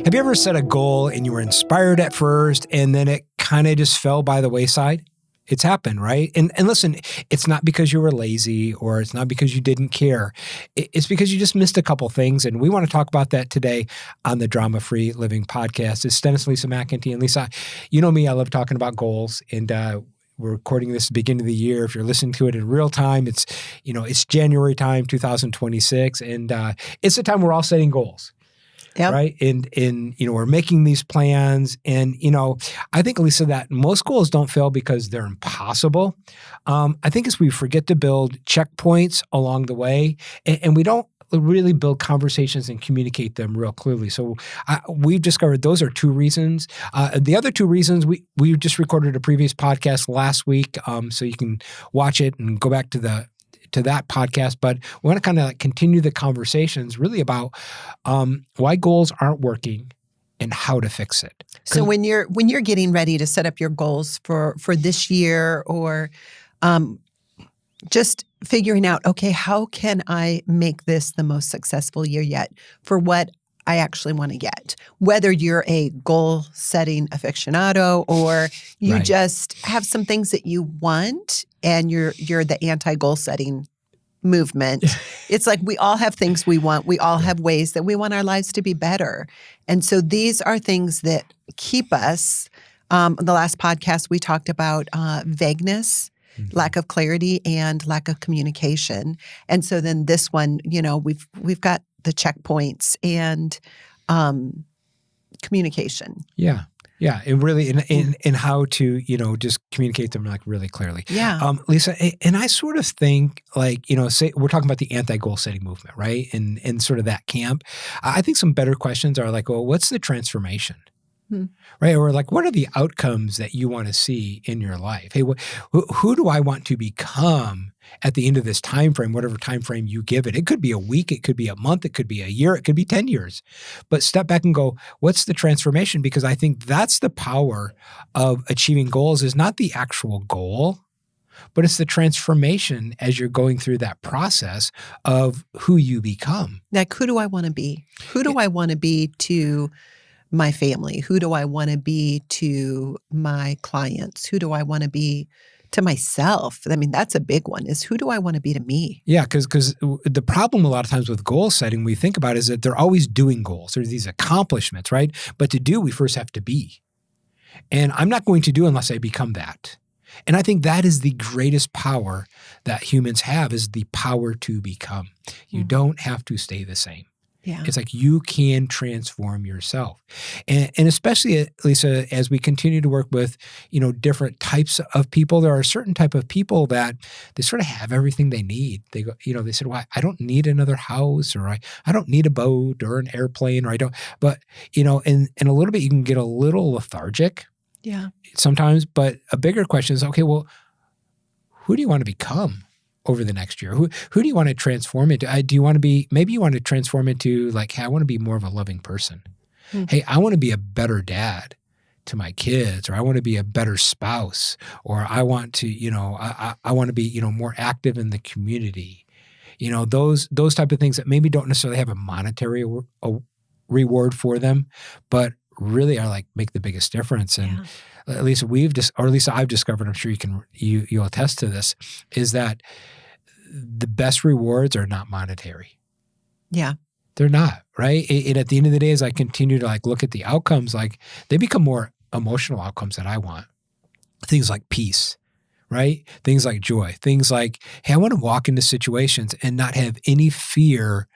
Have you ever set a goal and you were inspired at first and then it kind of just fell by the wayside? It's happened, right? And listen, it's not because you were lazy or it's not because you didn't care. It's because you just missed a couple things. And we want to talk about that today on the Drama Free Living podcast. It's Dennis and Lisa McIntee. And Lisa, you know me, I love talking about goals. And we're recording this at the beginning of the year. If you're listening to it in real time, it's January time, 2026. And it's the time we're all setting goals. Yep. Right. And we're making these plans. And, I think, Lisa, that most goals don't fail because they're impossible. I think as we forget to build checkpoints along the way, and we don't really build conversations and communicate them real clearly. So we've discovered those are two reasons. The other two reasons, we just recorded a previous podcast last week, so you can watch it and go back to that podcast, but we want to kind of continue the conversations really about why goals aren't working and how to fix it. So when you're getting ready to set up your goals for this year, or just figuring out, okay, how can I make this the most successful year yet for what I actually want to get? Whether you're a goal-setting aficionado or you just have some things that you want and you're the anti-goal-setting movement. It's like we all have things we want. We all have ways that we want our lives to be better. And so these are things that keep us. The last podcast, we talked about vagueness, lack of clarity, and lack of communication. And so then this one, we've got the checkpoints and communication. Yeah. Yeah. And really, in how to, just communicate them like really clearly. Yeah. Lisa, and I sort of think say we're talking about the anti-goal setting movement, right? And sort of that camp. I think some better questions are like, well, what's the transformation? Right? Or like, what are the outcomes that you want to see in your life? Hey, who do I want to become at the end of this time frame, whatever time frame you give it? It could be a week, it could be a month, it could be a year, it could be 10 years. But step back and go, what's the transformation? Because I think that's the power of achieving goals, is not the actual goal, but it's the transformation as you're going through that process of who you become. Like, who do I want to be? Who do I want to be to my family? Who do I want to be to my clients? Who do I want to be to myself? I mean, that's a big one, is who do I want to be to me? Yeah, because the problem a lot of times with goal setting, we think about is that they're always doing goals. There's these accomplishments, right? But to do, we first have to be. And I'm not going to do unless I become that. And I think that is the greatest power that humans have, is the power to become. You don't have to stay the same. Yeah. It's like you can transform yourself. And especially, Lisa, as we continue to work with, different types of people, there are a certain type of people that they sort of have everything they need. They go, they said, well, I don't need another house, or I don't need a boat or an airplane, or I don't, but, in a little bit, you can get a little lethargic. Yeah. Sometimes, but a bigger question is, okay, well, who do you want to become over the next year? Who do you want to transform into? Maybe you want to transform into like, hey, I want to be more of a loving person. Hey, I want to be a better dad to my kids, or I want to be a better spouse, or I want to, I want to be, more active in the community. Those type of things that maybe don't necessarily have a monetary reward for them, but really are like make the biggest difference. And at least I've discovered, I'm sure you'll attest to this, is that the best rewards are not monetary. Yeah. They're not, right? And at the end of the day, as I continue to like look at the outcomes, like they become more emotional outcomes that I want. Things like peace, right? Things like joy, things like, hey, I want to walk into situations and not have any fear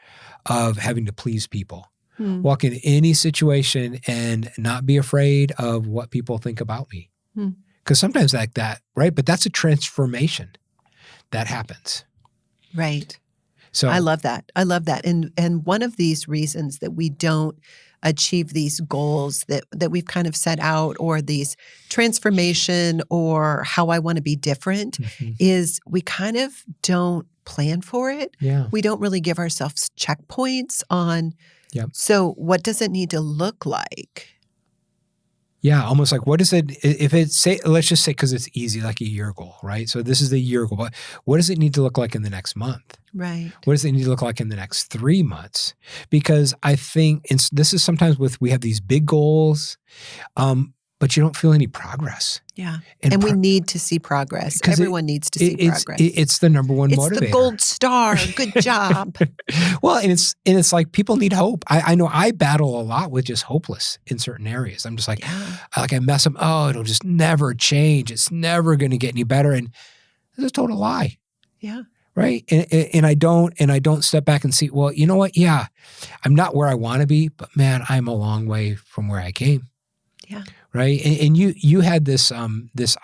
of having to please people. Walk into any situation and not be afraid of what people think about me. Because sometimes like that, right? But that's a transformation that happens. Right. So I love that. And one of these reasons that we don't achieve these goals that we've kind of set out, or these transformation, or how I want to be different, is we kind of don't plan for it. Yeah. We don't really give ourselves checkpoints on, Yep. So what does it need to look like? Yeah, almost like what is it, if it's, say, let's just say, because it's easy, like a year goal, right? So this is the year goal, but what does it need to look like in the next month? Right. What does it need to look like in the next 3 months? Because I think this is sometimes we have these big goals, but you don't feel any progress. Yeah. And we need to see progress. Everyone needs to see progress. It's the number one motivator. It's the gold star. Good job. Well, and it's like people need hope. I know I battle a lot with just hopeless in certain areas. I'm just like, I mess up. Oh, it'll just never change. It's never going to get any better. And it's a total lie. Yeah. Right. And I don't step back and see, well, you know what? Yeah, I'm not where I want to be, but man, I'm a long way from where I came. Yeah. Right. And you had this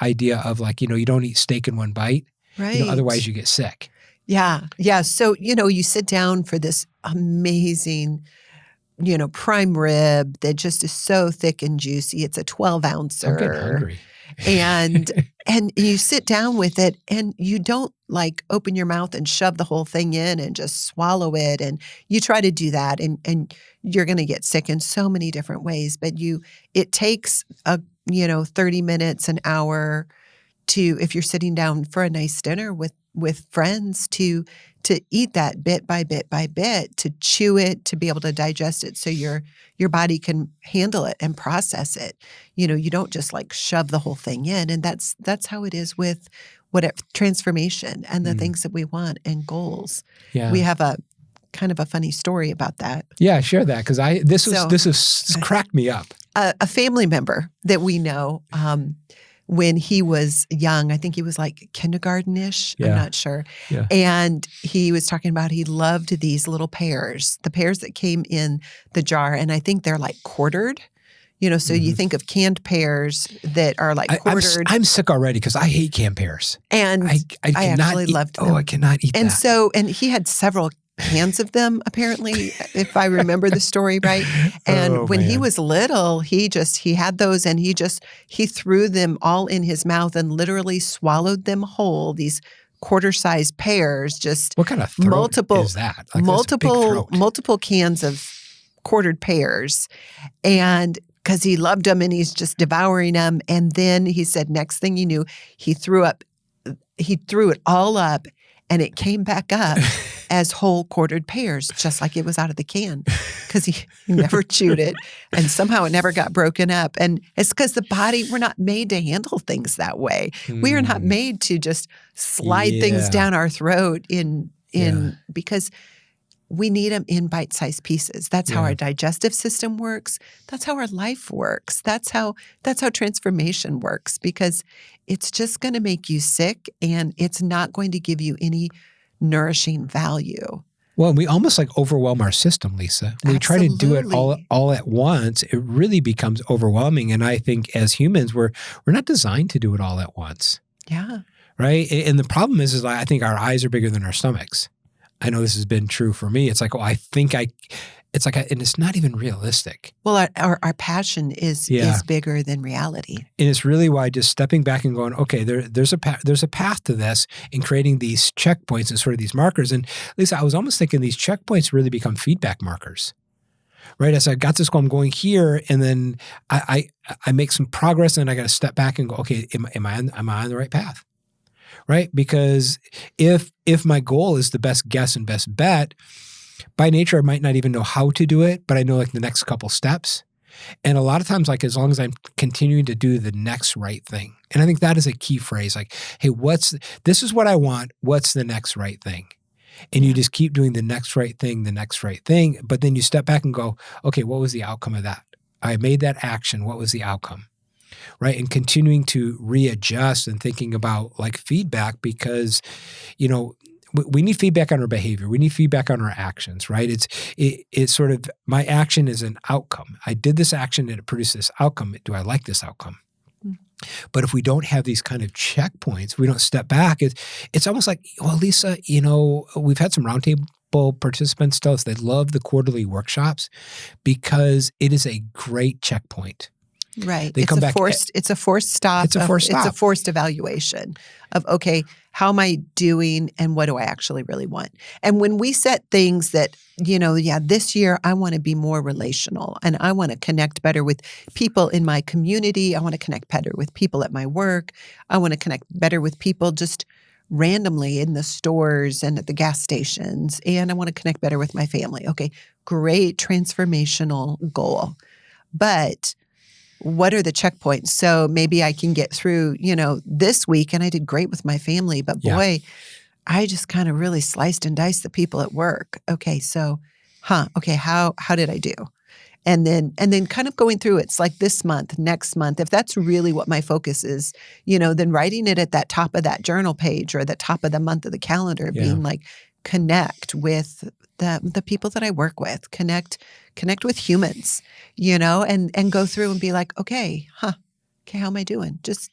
idea of like, you don't eat steak in one bite. Right. Otherwise you get sick. Yeah. Yeah. So, you sit down for this amazing, prime rib that just is so thick and juicy. It's a 12-ouncer. I'm getting hungry. And you sit down with it and you don't like open your mouth and shove the whole thing in and just swallow it. And you try to do that and you're going to get sick in so many different ways. But it takes 30 minutes, an hour if you're sitting down for a nice dinner with friends to eat that bit by bit by bit, to chew it, to be able to digest it so your body can handle it and process it. You don't just like shove the whole thing in. And that's how it is with transformation and the things that we want and goals. Yeah. We have a kind of a funny story about that. Yeah, share that because this has cracked me up. A family member that we know, when he was young, I think he was like kindergarten-ish, I'm not sure. Yeah. And he was talking about he loved these little pears, the pears that came in the jar. And I think they're like quartered. So you think of canned pears that are like quartered. I'm sick already because I hate canned pears. And I actually loved them. Oh, I cannot eat that. And he had several cans of them, apparently, if I remember the story right. And when he was little, he had those and he threw them all in his mouth and literally swallowed them whole, these quarter-sized pears, just what kind of throat is that? Like multiple cans of quartered pears. And because he loved them and he's just devouring them. And then he said, next thing you knew, he threw it all up and it came back up as whole quartered pears, just like it was out of the can, because he never chewed it. And somehow it never got broken up. And it's because the body, we're not made to handle things that way. We are not made to just slide things down our throat because we need them in bite-sized pieces. That's how our digestive system works. That's how our life works. That's how transformation works, because it's just going to make you sick and it's not going to give you any nourishing value. Well, we almost like overwhelm our system, Lisa. We try to do it all at once. It really becomes overwhelming. And I think as humans, we're not designed to do it all at once. Yeah. Right? And the problem is I think our eyes are bigger than our stomachs. I know this has been true for me. It's like, and it's not even realistic. Well, our passion is bigger than reality. And it's really why just stepping back and going, okay, there's a path to this, and creating these checkpoints and sort of these markers. And Lisa, I was almost thinking these checkpoints really become feedback markers, right? As I got this goal, I'm going here, and then I make some progress, and I got to step back and go, okay, am I on the right path? Right? Because if my goal is the best guess and best bet, by nature, I might not even know how to do it, but I know like the next couple steps. And a lot of times, like as long as I'm continuing to do the next right thing. And I think that is a key phrase, like, hey, this is what I want. What's the next right thing? And you just keep doing the next right thing, but then you step back and go, okay, what was the outcome of that? I made that action. What was the outcome? Right. And continuing to readjust and thinking about like feedback, because, we need feedback on our behavior. We need feedback on our actions, right? It's sort of, my action is an outcome. I did this action and it produced this outcome. Do I like this outcome? But if we don't have these kind of checkpoints, we don't step back. It's almost like, well, Lisa, we've had some roundtable participants tell us they love the quarterly workshops because it is a great checkpoint. Right. They come back. It's a forced stop. It's a forced stop. It's a forced evaluation of, okay, how am I doing and what do I actually really want? And when we set things that, this year I want to be more relational and I want to connect better with people in my community. I want to connect better with people at my work. I want to connect better with people just randomly in the stores and at the gas stations. And I want to connect better with my family. Okay, great transformational goal. But what are the checkpoints? So maybe I can get through, this week and I did great with my family, but boy, I just kind of really sliced and diced the people at work. Okay, so, okay, how did I do? And then kind of going through it's like this month, next month, if that's really what my focus is, then writing it at that top of that journal page or the top of the month of the calendar, being like, connect with the people that I work with, connect with humans, and go through and be like, okay, how am I doing? Just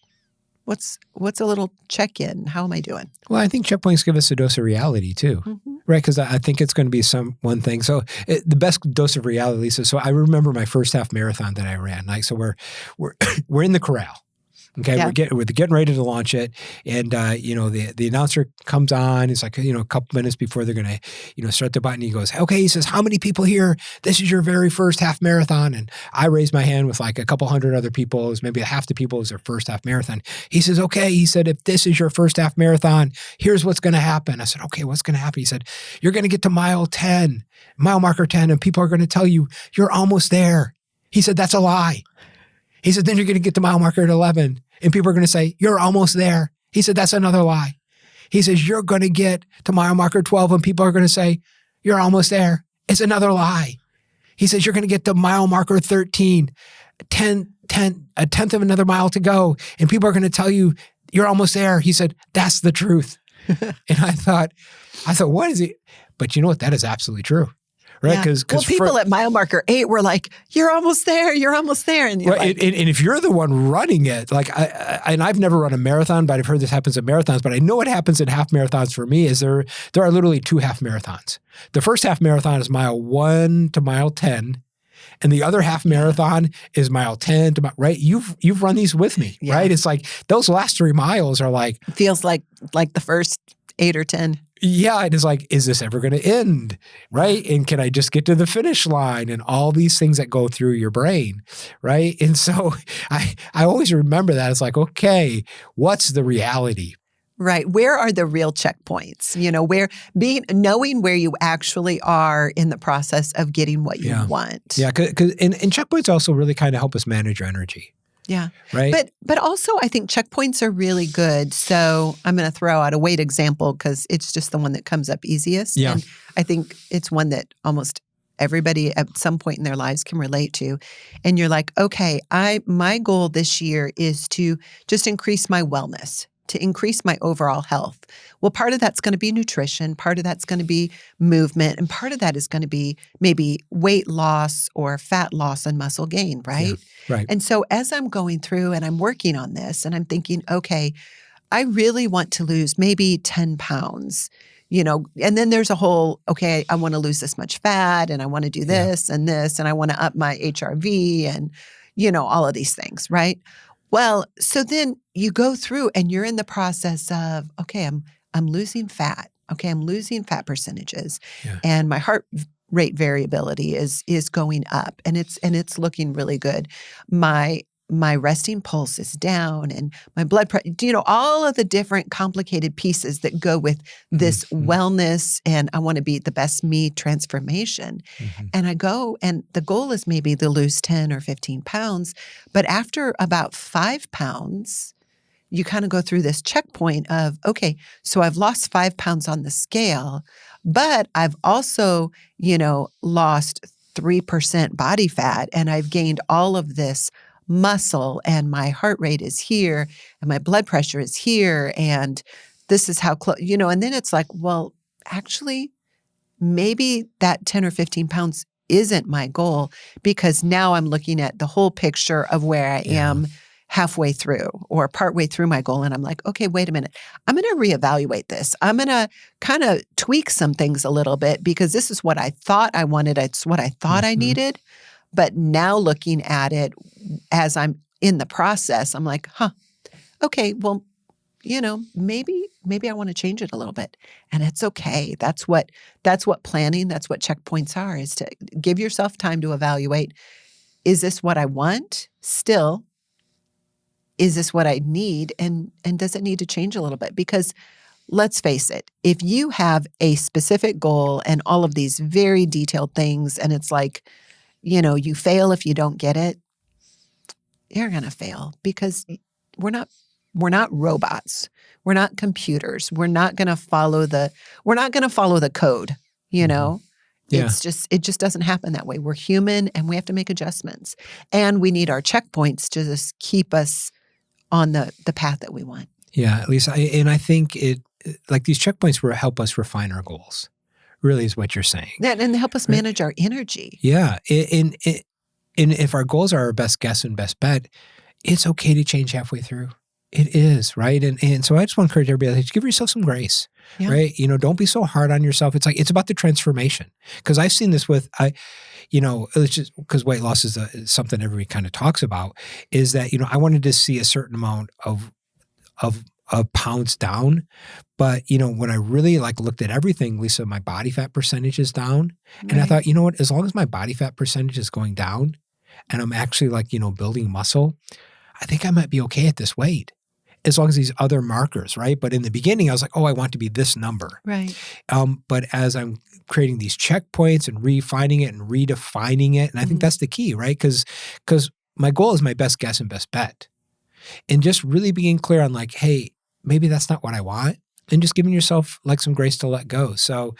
what's a little check-in? How am I doing? Well, I think checkpoints give us a dose of reality too, right? Because I think it's going to be one thing. So the best dose of reality, Lisa. So I remember my first half marathon that I ran. Like, so we're in the corral. Okay, we're getting ready to launch it, and the announcer comes on. It's like a couple minutes before they're going to start the button. He goes, okay. He says, how many people here? This is your very first half marathon. And I raised my hand with like a couple hundred other people. It was maybe half the people was their first half marathon. He says, okay. He said, if this is your first half marathon, here's what's going to happen. I said, okay, what's going to happen? He said, you're going to get to mile marker 10, and people are going to tell you you're almost there. He said, that's a lie. He said, then you're going to get to mile marker at 11. And people are going to say, you're almost there. He said, that's another lie. He says, you're going to get to mile marker 12 and people are going to say, you're almost there. It's another lie. He says, you're going to get to mile marker 13, a tenth of another mile to go. And people are going to tell you, you're almost there. He said, that's the truth. And I thought, what is it? But you know what? That is absolutely true. Right? Because people at mile marker 8 were like, you're almost there. You're almost there. And, right. Like, and if you're the one running it, like, and I've never run a marathon, but I've heard this happens at marathons, but I know what happens in half marathons for me is there are literally 2 half marathons. The first half marathon is mile 1 to mile 10. And the other half marathon is mile 10 to right. You've run these with me, right? It's like those last 3 miles are like, feels like the first 8 or 10. Yeah, it is like, is this ever going to end, right? And can I just get to the finish line? And all these things that go through your brain, right? And so I always remember that. It's like, okay, what's the reality? Right. Where are the real checkpoints? Knowing where you actually are in the process of getting what you want. Yeah, and checkpoints also really kind of help us manage our energy. Yeah. Right. But also I think checkpoints are really good. So I'm going to throw out a weight example because it's just the one that comes up easiest. Yeah. And I think it's one that almost everybody at some point in their lives can relate to. And you're like, okay, my goal this year is to just increase my wellness, to increase my overall health. Well, part of that's going to be nutrition, part of that's going to be movement, and part of that is going to be maybe weight loss or fat loss and muscle gain, right? Yeah, right. And so as I'm going through and I'm working on this and I'm thinking, okay, I really want to lose maybe 10 pounds, and then there's a whole, okay, I want to lose this much fat and I want to do this and I want to up my HRV and, all of these things, right? Well, so then you go through and you're in the process of, okay, I'm losing fat. Okay, I'm losing fat percentages, and my heart rate variability is going up, and it's looking really good. My resting pulse is down, and my blood pressure. All of the different complicated pieces that go with this wellness, and I want to be the best me transformation. And I go, and the goal is maybe to lose 10 or 15 pounds, but after about 5 pounds, you kind of go through this checkpoint of, okay, so I've lost 5 pounds on the scale, but I've also, lost 3% body fat, and I've gained all of this muscle, and my heart rate is here, and my blood pressure is here, and this is how close, and then it's like, well, actually, maybe that 10 or 15 pounds isn't my goal, because now I'm looking at the whole picture of where I am halfway through or partway through my goal. And I'm like, okay, wait a minute. I'm going to reevaluate this. I'm going to kind of tweak some things a little bit because this is what I thought I wanted. It's what I thought I needed. But now looking at it as I'm in the process, I'm like, okay, well, maybe I want to change it a little bit. And it's okay. That's what planning, that's what checkpoints are, is to give yourself time to evaluate, is this what I want still? Is this what I need? And does it need to change a little bit? Because let's face it, if you have a specific goal and all of these very detailed things, and it's like, you fail if you don't get it, you're going to fail, because we're not robots. We're not computers. We're not going to follow the code, Yeah. It just doesn't happen that way. We're human and we have to make adjustments. And we need our checkpoints to just keep us on the path that we want. Yeah, at least I think like these checkpoints will help us refine our goals, really is what you're saying. And help us manage our energy. Yeah. And if our goals are our best guess and best bet, it's okay to change halfway through. It is, right? And so I just want to encourage everybody to give yourself some grace, right? Don't be so hard on yourself. It's about the transformation. Because I've seen this with, it's just because weight loss is something everybody kind of talks about, is that, I wanted to see a certain amount of pounds down. But, when I really looked at everything, Lisa, my body fat percentage is down. Right. And I thought, what, as long as my body fat percentage is going down and I'm actually building muscle, I think I might be okay at this weight, as long as these other markers, right? But in the beginning, I was like, I want to be this number. Right. But as I'm creating these checkpoints and refining it and redefining it, and I think that's the key, right? Because my goal is my best guess and best bet. And just really being clear on hey, maybe that's not what I want. And just giving yourself some grace to let go. So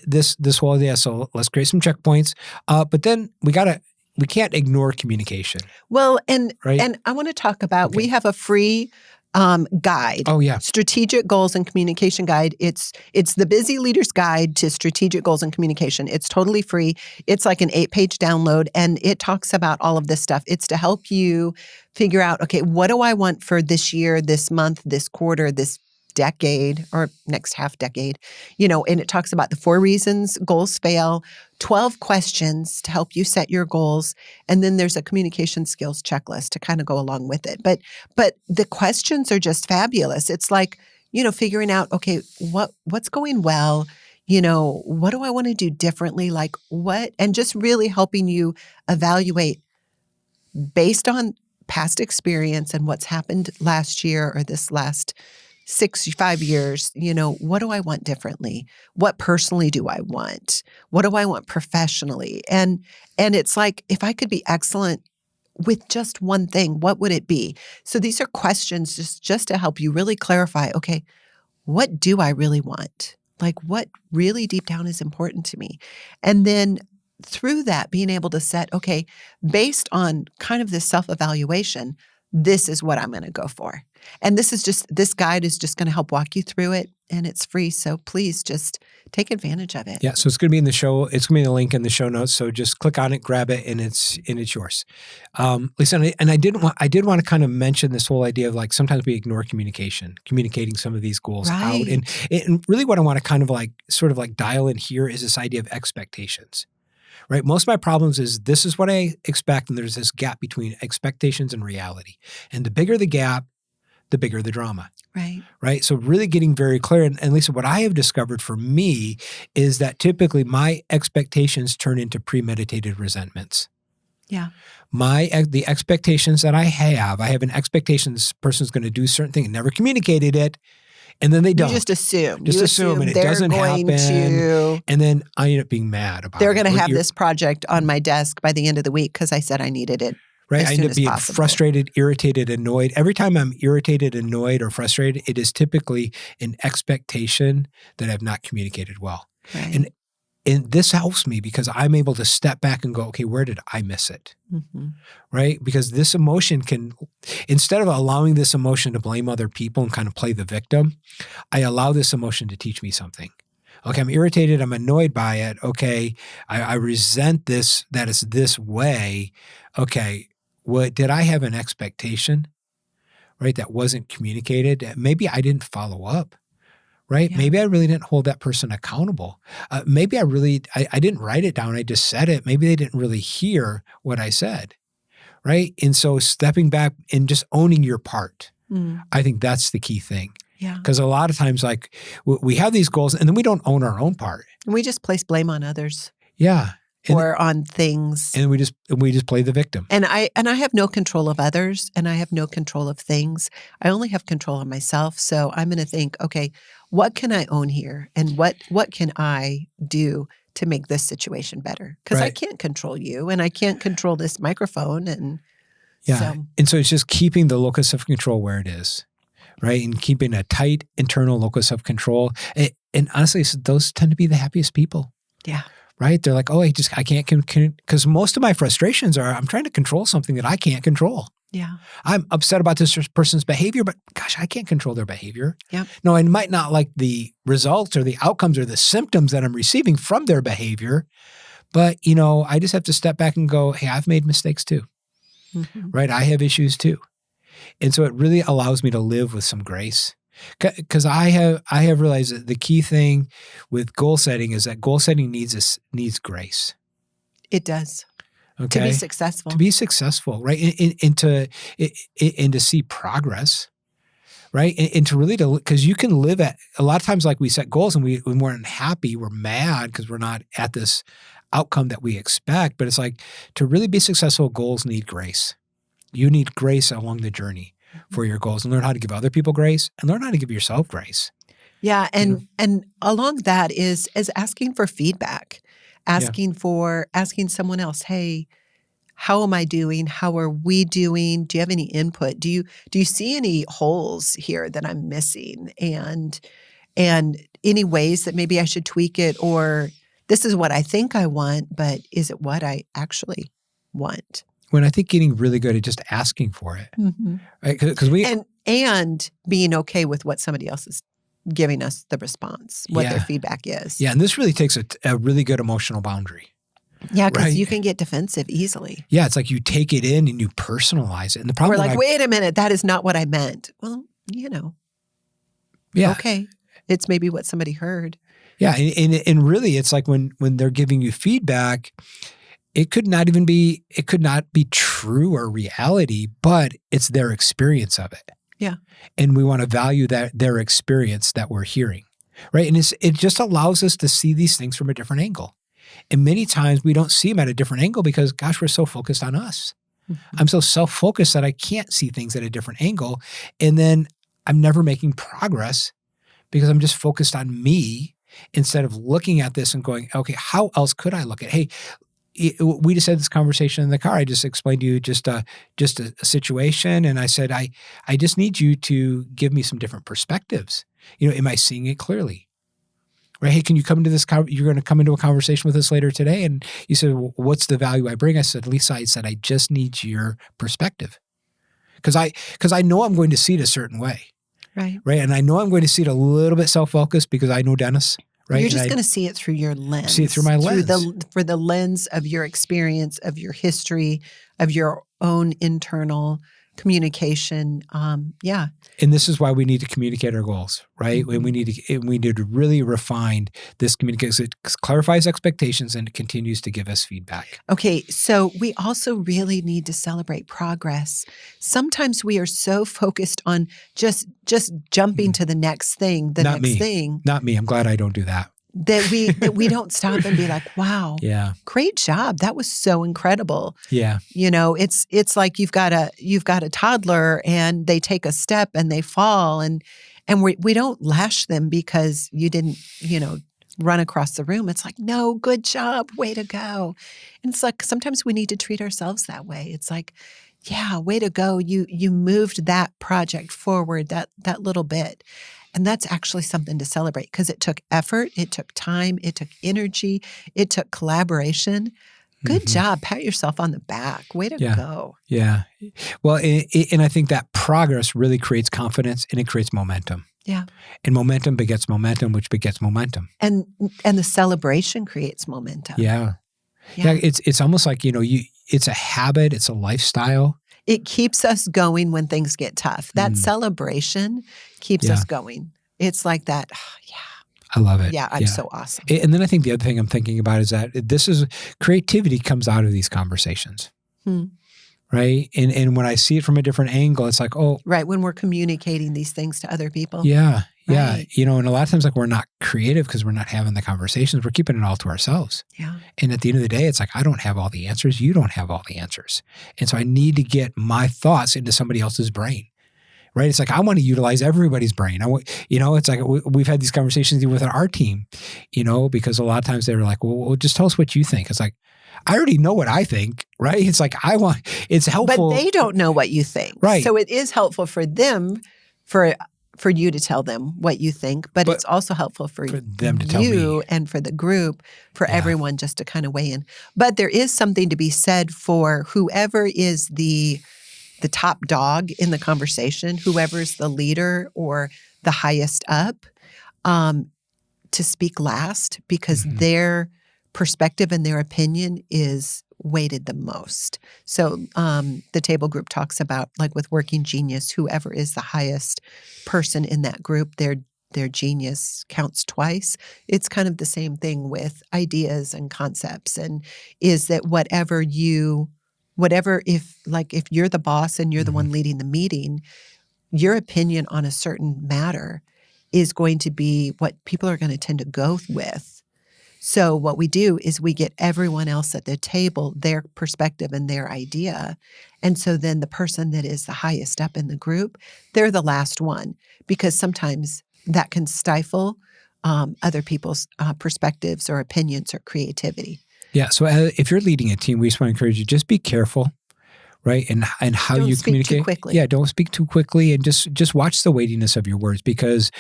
this whole idea, so let's create some checkpoints. But then we can't ignore communication. Well, and right? and I want to talk about, we have a free guide. Oh, yeah. Strategic Goals and Communication Guide. It's the Busy Leader's Guide to Strategic Goals and Communication. It's totally free. It's like an 8-page download, and it talks about all of this stuff. It's to help you figure out, okay, what do I want for this year, this month, this quarter, this decade, or next half decade, and it talks about the 4 reasons goals fail, 12 questions to help you set your goals. And then there's a communication skills checklist to kind of go along with it. But the questions are just fabulous. It's like, figuring out, okay, what's going well? What do I want to do differently? And just really helping you evaluate based on past experience and what's happened last year or this last 5 years, what do I want differently? What personally do I want? What do I want professionally? And it's like, if I could be excellent with just one thing, what would it be? So these are questions just to help you really clarify, okay, what do I really want? What really deep down is important to me? And then through that, being able to set, okay, based on kind of this self-evaluation, this is what I'm going to go for. And this guide is just going to help walk you through it, and it's free. So please just take advantage of it. Yeah. So it's going to be in the show. It's going to be the link in the show notes. So just click on it, grab it, and it's yours. Lisa, and I did want to kind of mention this whole idea of sometimes we ignore communicating some of these goals out. And really what I want to kind of dial in here is this idea of expectations. Right? Most of my problems is this is what I expect, and there's this gap between expectations and reality. And the bigger the gap, the bigger the drama. Right? So really getting very clear. And Lisa, what I have discovered for me is that typically my expectations turn into premeditated resentments. Yeah. The expectations that I have an expectation this person's going to do a certain thing and never communicated it. And then they don't. You just assume. Just assume, and it doesn't happen. And then I end up being mad about it. They're going to have this project on my desk by the end of the week because I said I needed it. Right. I end up being possible. Frustrated, irritated, annoyed. Every time I'm irritated, annoyed, or frustrated, it is typically an expectation that I've not communicated well. Right. And this helps me because I'm able to step back and go, okay, where did I miss it? Mm-hmm. Right? Because this emotion instead of allowing this emotion to blame other people and kind of play the victim, I allow this emotion to teach me something. Okay, I'm irritated, I'm annoyed by it. Okay, I resent this, that it's this way. Okay, did I have an expectation, right, that wasn't communicated? Maybe I didn't follow up. right? Yeah. Maybe I really didn't hold that person accountable. Maybe I didn't write it down. I just said it. Maybe they didn't really hear what I said, right? And so stepping back and just owning your part, I think that's the key thing. Yeah. Because a lot of times, like we have these goals and then we don't own our own part. And we just place blame on others. Yeah. Or on things. And we just play the victim. And I have no control of others and I have no control of things. I only have control of myself. So I'm going to think, okay, what can I own here? And what can I do to make this situation better? Because I can't control you and I can't control this microphone. And And so it's just keeping the locus of control where it is, right? And keeping a tight internal locus of control. And honestly, those tend to be the happiest people. Yeah. Right? They're like, oh, I can't, because most of my frustrations are I'm trying to control something that I can't control. Yeah. I'm upset about this person's behavior, but gosh, I can't control their behavior. Yep. No, I might not like the results or the outcomes or the symptoms that I'm receiving from their behavior, but I just have to step back and go, hey, I've made mistakes too, right? I have issues too. And so it really allows me to live with some grace. Because I have realized that the key thing with goal setting is that goal setting needs grace. It does. Okay? To be successful. To be successful, right? And to see progress, right? And to really, because you can live at, a lot of times like we set goals and we weren't happy, we're mad because we're not at this outcome that we expect. But it's like to really be successful, goals need grace. You need grace along the journey for your goals and learn how to give other people grace and learn how to give yourself grace. Yeah. And along that is asking for feedback, asking someone else, hey, how am I doing? How are we doing? Do you have any input? Do you see any holes here that I'm missing? And any ways that maybe I should tweak it, or this is what I think I want, but is it what I actually want? When I think getting really good at just asking for it, right? Because and being okay with what somebody else is giving us the response, what their feedback is. Yeah, and this really takes a really good emotional boundary. Yeah, because you can get defensive easily. Yeah, it's like you take it in and you personalize it, and the problem. We're like, wait a minute, that is not what I meant. Well, okay, it's maybe what somebody heard. Yeah, and really, it's like when they're giving you feedback. It could not be true or reality, but it's their experience of it. Yeah. And we want to value their experience that we're hearing, right? And it just allows us to see these things from a different angle. And many times we don't see them at a different angle because, gosh, we're so focused on us. I'm so self-focused that I can't see things at a different angle. And then I'm never making progress because I'm just focused on me instead of looking at this and going, okay, how else could I look at, hey, we just had this conversation in the car. I just explained to you just a situation. And I said, I just need you to give me some different perspectives. Am I seeing it clearly? Right? Hey, can you come into this? You're going to come into a conversation with us later today. And you said, well, what's the value I bring? I said, Lisa, I just need your perspective. Because I know I'm going to see it a certain way. Right. Right. And I know I'm going to see it a little bit self-focused because I know Dennis. Right? You're just going to see it through your lens. See it through my lens. For the lens of your experience, of your history, of your own internal communication. Yeah. And this is why we need to communicate our goals, right? And we need to really refine this communication. It clarifies expectations and it continues to give us feedback. Okay. So we also really need to celebrate progress. Sometimes we are so focused on just jumping to the next thing, Not me. I'm glad I don't do that. That we don't stop and be like, wow, yeah, great job. That was so incredible. Yeah. It's like you've got a toddler and they take a step and they fall and we don't lash them because you didn't, run across the room. It's like, no, good job. Way to go. And it's like, sometimes we need to treat ourselves that way. It's like, yeah, way to go. You moved that project forward that little bit. And that's actually something to celebrate because it took effort, it took time, it took energy, it took collaboration. Good job. Pat yourself on the back. Way to go. Yeah. Well, and I think that progress really creates confidence and it creates momentum. Yeah. And momentum begets momentum, which begets momentum. And the celebration creates momentum. Yeah. Yeah. It's almost like, it's a habit, it's a lifestyle. It keeps us going when things get tough. That celebration keeps us going. it's like that. Yeah. I love it. Yeah, I'm so awesome. And then I think the other thing I'm thinking about is that creativity comes out of these conversations. Right. And when I see it from a different angle, it's like, oh. Right. When we're communicating these things to other people. Yeah. Yeah. Right. You know, and a lot of times like we're not creative because we're not having the conversations. We're keeping it all to ourselves. Yeah. And at the end of the day, it's like, I don't have all the answers. You don't have all the answers. And so I need to get my thoughts into somebody else's brain. Right. It's like, I want to utilize everybody's brain. It's like we've had these conversations with our team, because a lot of times they were like, well, just tell us what you think. It's like, I already know what I think, right? It's like, it's helpful. But they don't know what you think. Right. So it is helpful for them, for you to tell them what you think, but it's also helpful for them to tell me. And for the group, for everyone just to kind of weigh in. But there is something to be said for whoever is the top dog in the conversation, whoever's the leader or the highest up, to speak last, because their perspective and their opinion is weighted the most. So the table group talks about, like with Working Genius, whoever is the highest person in that group, their genius counts twice. It's kind of the same thing with ideas and concepts, and is that if you're the boss and you're the one leading the meeting, your opinion on a certain matter is going to be what people are going to tend to go with. So what we do is we get everyone else at the table, their perspective and their idea. And so then the person that is the highest up in the group, they're the last one, because sometimes that can stifle other people's perspectives or opinions or creativity. Yeah. So if you're leading a team, we just want to encourage you, just be careful, right? And how you communicate. Don't speak too quickly. Yeah, don't speak too quickly, and just watch the weightiness of your words, because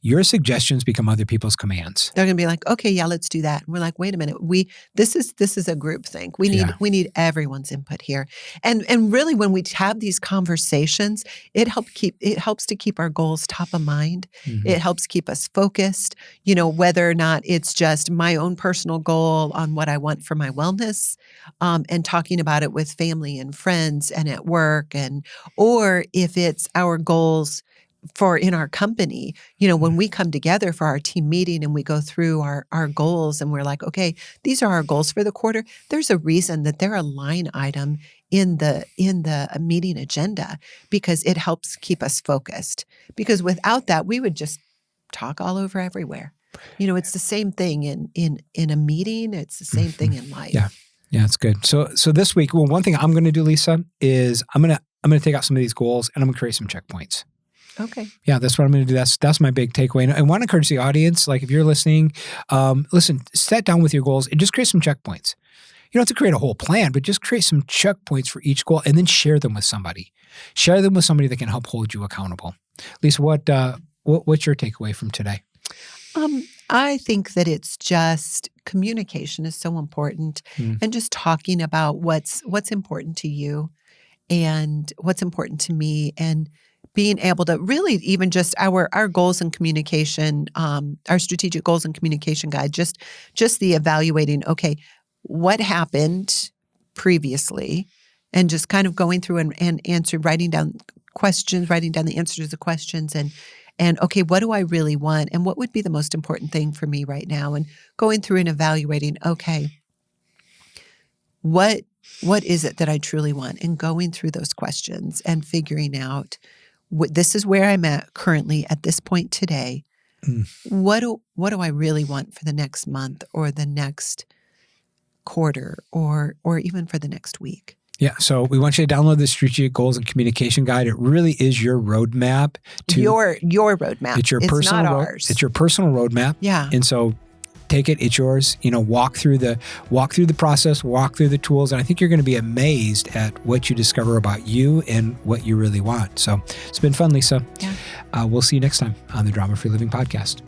your suggestions become other people's commands. They're going to be like, okay, yeah, let's do that. And we're like, wait a minute, this is a group thing. We need everyone's input here. And really, when we have these conversations, it helps to keep our goals top of mind. It helps keep us focused, whether or not it's just my own personal goal on what I want for my wellness, and talking about it with family and friends and at work, or if it's our goals for in our company, when we come together for our team meeting and we go through our goals and we're like, okay, these are our goals for the quarter. There's a reason that they're a line item in the meeting agenda, because it helps keep us focused. Because without that, we would just talk all over everywhere. It's the same thing in a meeting. It's the same thing in life. Yeah. Yeah, it's good. So this week, well, one thing I'm going to do, Lisa, is I'm going to take out some of these goals and I'm going to create some checkpoints. Okay. Yeah, that's what I'm going to do. That's my big takeaway. And I want to encourage the audience, like if you're listening, listen, sit down with your goals and just create some checkpoints. You don't have to create a whole plan, but just create some checkpoints for each goal and then share them with somebody. Share them with somebody that can help hold you accountable. Lisa, what's your takeaway from today? I think that it's just communication is so important, and just talking about what's important to you and what's important to me, and being able to really even just our goals and communication, our strategic goals and communication guide, just the evaluating, okay, what happened previously, and just kind of going through and writing down the answers to the questions, and okay, what do I really want? And what would be the most important thing for me right now? And going through and evaluating, okay, what is it that I truly want? And going through those questions and figuring out, this is where I'm at currently at this point today. What do I really want for the next month or the next quarter or even for the next week? Yeah. So we want you to download the Strategic Goals and Communication Guide. It really is your roadmap to your roadmap. It's your personal not ours. It's your personal roadmap. Yeah. And so take it. It's yours. Walk through the process, walk through the tools. And I think you're going to be amazed at what you discover about you and what you really want. So it's been fun, Lisa. Yeah. We'll see you next time on the Drama Free Living Podcast.